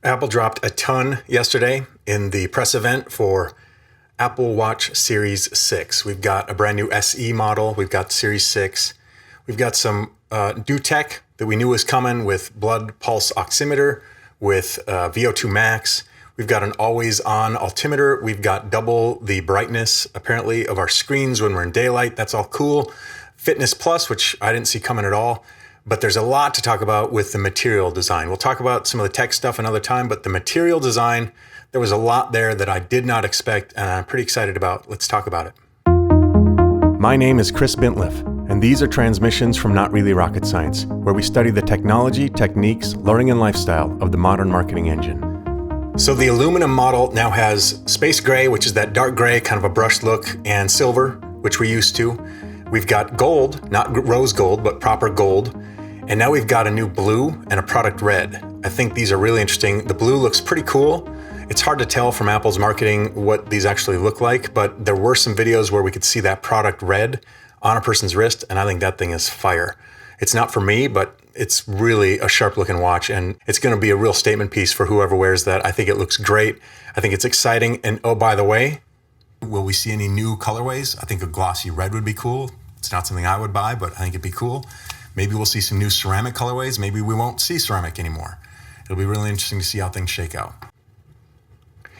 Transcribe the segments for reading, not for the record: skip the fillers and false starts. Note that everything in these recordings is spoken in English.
Apple dropped a ton yesterday in the press event for Apple Watch Series 6. We've got a brand new SE model. We've got Series 6. We've got some new tech that we knew was coming with blood pulse oximeter, with VO2 max. We've got an always-on altimeter. We've got double the brightness, apparently, of our screens when we're in daylight. That's all cool. Fitness Plus, which I didn't see coming at all. But there's a lot to talk about with the material design. We'll talk about some of the tech stuff another time, but the material design, there was a lot there that I did not expect, and I'm pretty excited about. Let's talk about it. My name is Chris Bintliff, and these are transmissions from Not Really Rocket Science, where we study the technology, techniques, learning, and lifestyle of the modern marketing engine. So the aluminum model now has space gray, which is that dark gray, kind of a brushed look, and silver, which we're used to. We've got gold, not rose gold, but proper gold. And now we've got a new blue and a product red. I think these are really interesting. The blue looks pretty cool. It's hard to tell from Apple's marketing what these actually look like, but there were some videos where we could see that product red on a person's wrist, and I think that thing is fire. It's not for me, but it's really a sharp looking watch, and it's gonna be a real statement piece for whoever wears that. I think it looks great. I think it's exciting. And oh, by the way, will we see any new colorways? I think a glossy red would be cool. It's not something I would buy, but I think it'd be cool. Maybe we'll see some new ceramic colorways. Maybe we won't see ceramic anymore. It'll be really interesting to see how things shake out.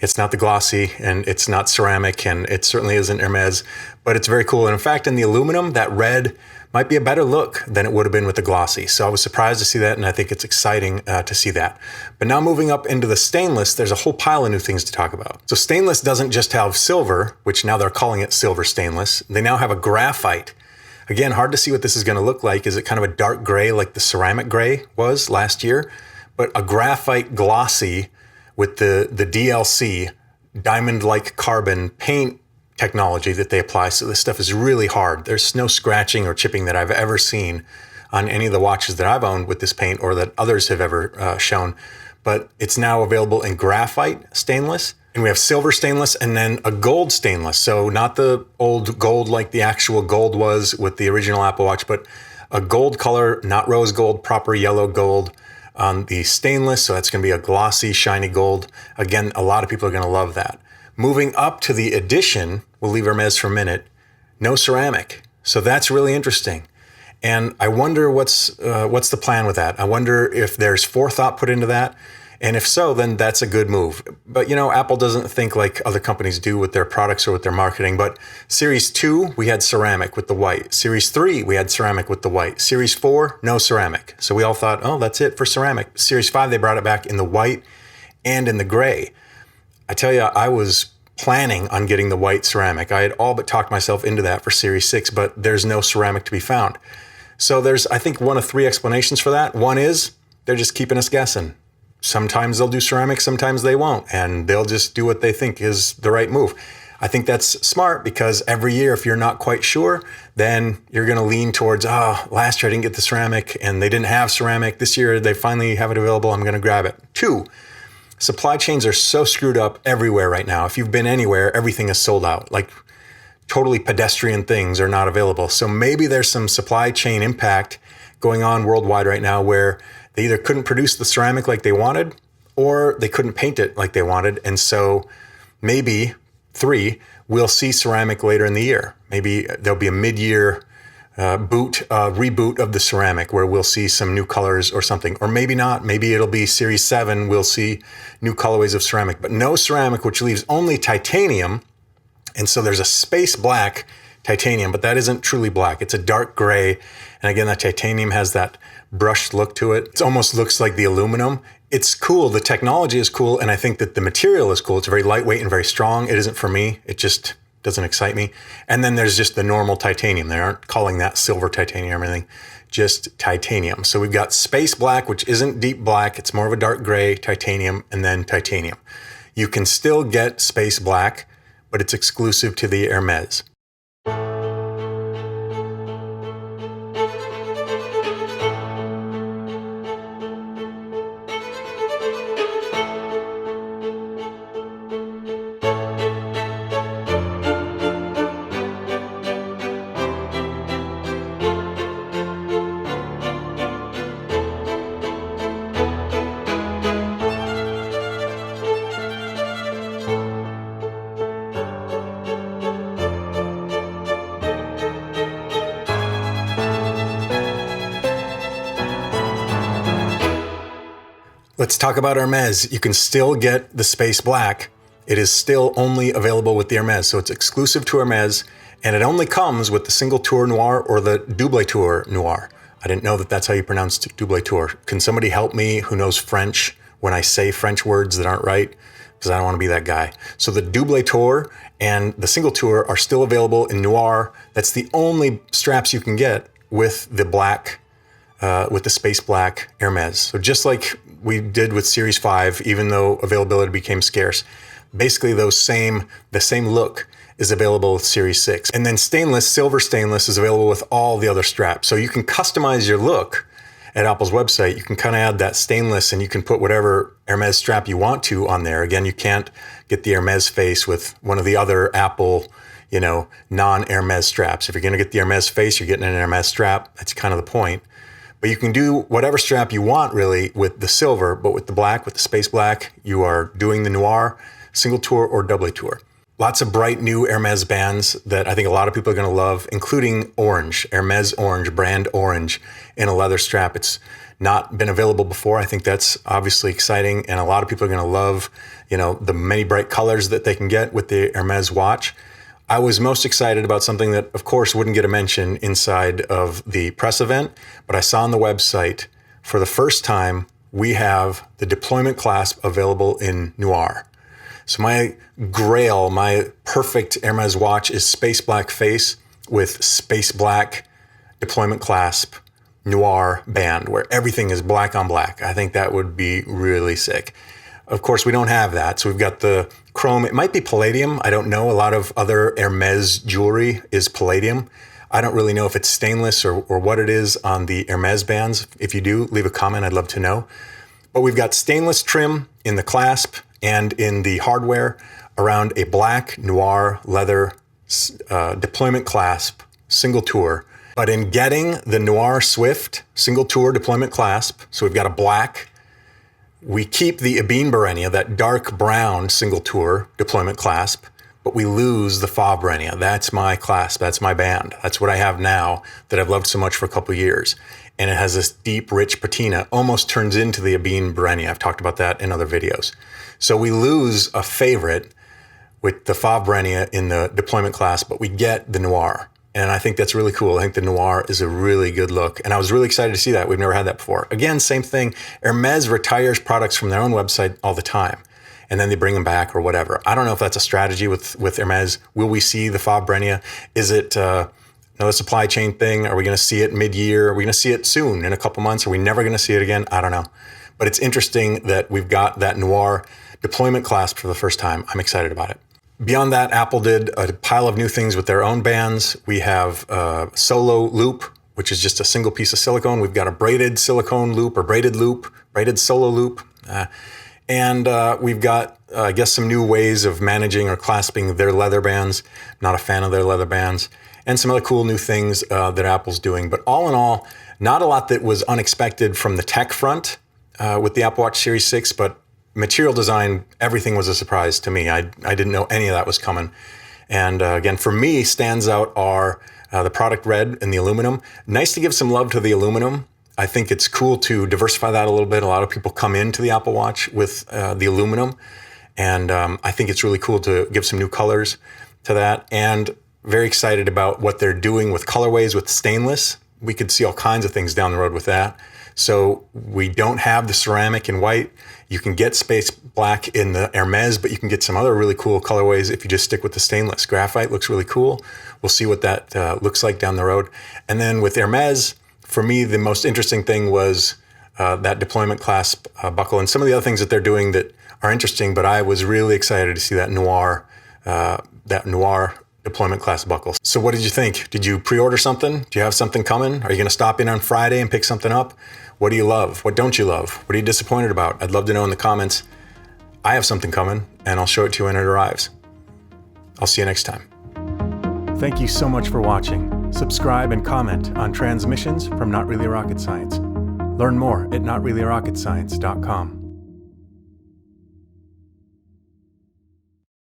It's not the glossy, and it's not ceramic, and it certainly isn't Hermes, but it's very cool. And in fact, in the aluminum, that red might be a better look than it would have been with the glossy. So I was surprised to see that, and I think it's exciting to see that. But now moving up into the stainless, there's a whole pile of new things to talk about. So stainless doesn't just have silver, which now they're calling it silver stainless. They now have a graphite. Again, hard to see what this is going to look like. Is it kind of a dark gray like the ceramic gray was last year? But a graphite glossy with the DLC diamond-like carbon paint technology that they apply. So this stuff is really hard. There's no scratching or chipping that I've ever seen on any of the watches that I've owned with this paint or that others have ever shown. But it's now available in graphite stainless. And we have silver stainless and then a gold stainless. So not the old gold like the actual gold was with the original Apple Watch, but a gold color, not rose gold, proper yellow gold on the stainless. So that's going to be a glossy, shiny gold. Again, a lot of people are going to love that. Moving up to the edition, we'll leave Hermes for a minute, no ceramic. So that's really interesting. And I wonder what's the plan with that. I wonder if there's forethought put into that. And if so, then that's a good move. But you know, Apple doesn't think like other companies do with their products or with their marketing. But Series 2, we had ceramic with the white. Series 3, we had ceramic with the white. Series 4, no ceramic. So we all thought, oh, that's it for ceramic. Series 5, they brought it back in the white and in the gray. I tell you, I was planning on getting the white ceramic. I had all but talked myself into that for Series 6, but there's no ceramic to be found. So there's, I think, one of three explanations for that. One is they're just keeping us guessing. Sometimes they'll do ceramic, sometimes they won't, and they'll just do what they think is the right move. I think that's smart because every year, if you're not quite sure, then you're going to lean towards, last year I didn't get the ceramic and they didn't have ceramic. This year they finally have it available. I'm going to grab it. 2, supply chains are so screwed up everywhere right now. If you've been anywhere, everything is sold out. Like totally pedestrian things are not available. So maybe there's some supply chain impact going on worldwide right now where they either couldn't produce the ceramic like they wanted or they couldn't paint it like they wanted. And so maybe 3, we'll see ceramic later in the year. Maybe there'll be a mid-year reboot of the ceramic where we'll see some new colors or something. Or maybe not. Maybe it'll be Series 7. We'll see new colorways of ceramic, but no ceramic, which leaves only titanium. And so there's a space black titanium, but that isn't truly black. It's a dark gray. And again, that titanium has that brushed look to it. It almost looks like the aluminum. It's cool. The technology is cool. And I think that the material is cool. It's very lightweight and very strong. It isn't for me. It just doesn't excite me. And then there's just the normal titanium. They aren't calling that silver titanium or anything, just titanium. So we've got space black, which isn't deep black. It's more of a dark gray, titanium, and then titanium. You can still get space black, but it's exclusive to the Hermes. Let's talk about Hermes. You can still get the Space Black. It is still only available with the Hermes, so it's exclusive to Hermes, and it only comes with the Single Tour Noir or the Double Tour Noir. I didn't know that that's how you pronounce Double Tour. Can somebody help me who knows French when I say French words that aren't right? Because I don't want to be that guy. So the Double Tour and the Single Tour are still available in Noir. That's the only straps you can get with the black, with the Space Black Hermes. So just like we did with Series 5, even though availability became scarce, basically the same look is available with Series 6. And then stainless, silver stainless is available with all the other straps. So you can customize your look at Apple's website. You can kind of add that stainless and you can put whatever Hermes strap you want to on there. Again, you can't get the Hermes face with one of the other Apple, non-Hermes straps. If you're gonna get the Hermes face, you're getting an Hermes strap. That's kind of the point. But you can do whatever strap you want really with the silver, but with the black, with the Space Black, you are doing the Noir, Single Tour or Double Tour. Lots of bright new Hermes bands that I think a lot of people are gonna love, including orange, Hermes orange, brand orange in a leather strap. It's not been available before. I think that's obviously exciting, and a lot of people are gonna love, the many bright colors that they can get with the Hermes watch. I was most excited about something that, of course, wouldn't get a mention inside of the press event, but I saw on the website for the first time, we have the deployment clasp available in Noir. So my grail, my perfect Hermes watch is Space Black face with Space Black deployment clasp Noir band, where everything is black on black. I think that would be really sick. Of course, we don't have that. So we've got the chrome. It might be palladium. I don't know. A lot of other Hermes jewelry is palladium. I don't really know if it's stainless or what it is on the Hermes bands. If you do, leave a comment. I'd love to know. But we've got stainless trim in the clasp and in the hardware around a black Noir leather deployment clasp, Single Tour. But in getting the Noir Swift Single Tour deployment clasp, so we've got a black, we keep the Ebene Barenia, that dark brown Single Tour deployment clasp, but we lose the Fauve Barenia. That's my clasp, that's my band. That's what I have now that I've loved so much for a couple of years. And it has this deep, rich patina, almost turns into the Ebene Barenia. I've talked about that in other videos. So we lose a favorite with the Fauve Barenia in the deployment clasp, but we get the Noir. And I think that's really cool. I think the Noir is a really good look. And I was really excited to see that. We've never had that before. Again, same thing. Hermes retires products from their own website all the time, and then they bring them back or whatever. I don't know if that's a strategy with Hermes. Will we see the Fauve Barenia? Is it another supply chain thing? Are we going to see it mid-year? Are we going to see it soon in a couple months? Are we never going to see it again? I don't know. But it's interesting that we've got that Noir deployment clasp for the first time. I'm excited about it. Beyond that, Apple did a pile of new things with their own bands. We have Solo Loop, which is just a single piece of silicone. We've got a braided silicone loop or braided loop, braided Solo Loop. And we've got, I guess, some new ways of managing or clasping their leather bands. Not a fan of their leather bands. And some other cool new things that Apple's doing. But all in all, not a lot that was unexpected from the tech front with the Apple Watch Series 6, but material design, everything was a surprise to me. I didn't know any of that was coming. And again, for me, stands out are the product red and the aluminum. Nice to give some love to the aluminum. I think it's cool to diversify that a little bit. A lot of people come into the Apple Watch with the aluminum. And I think it's really cool to give some new colors to that. And very excited about what they're doing with colorways with stainless. We could see all kinds of things down the road with that. So we don't have the ceramic in white. You can get Space Black in the Hermes, but you can get some other really cool colorways if you just stick with the stainless. Graphite looks really cool. We'll see what that looks like down the road. And then with Hermes, for me, the most interesting thing was that deployment clasp buckle and some of the other things that they're doing that are interesting, but I was really excited to see that Noir deployment clasp buckle. So what did you think? Did you pre-order something? Do you have something coming? Are you going to stop in on Friday and pick something up? What do you love? What don't you love? What are you disappointed about? I'd love to know in the comments. I have something coming, and I'll show it to you when it arrives. I'll see you next time. Thank you so much for watching. Subscribe and comment on transmissions from Not Really Rocket Science. Learn more at notreallyrocketscience.com.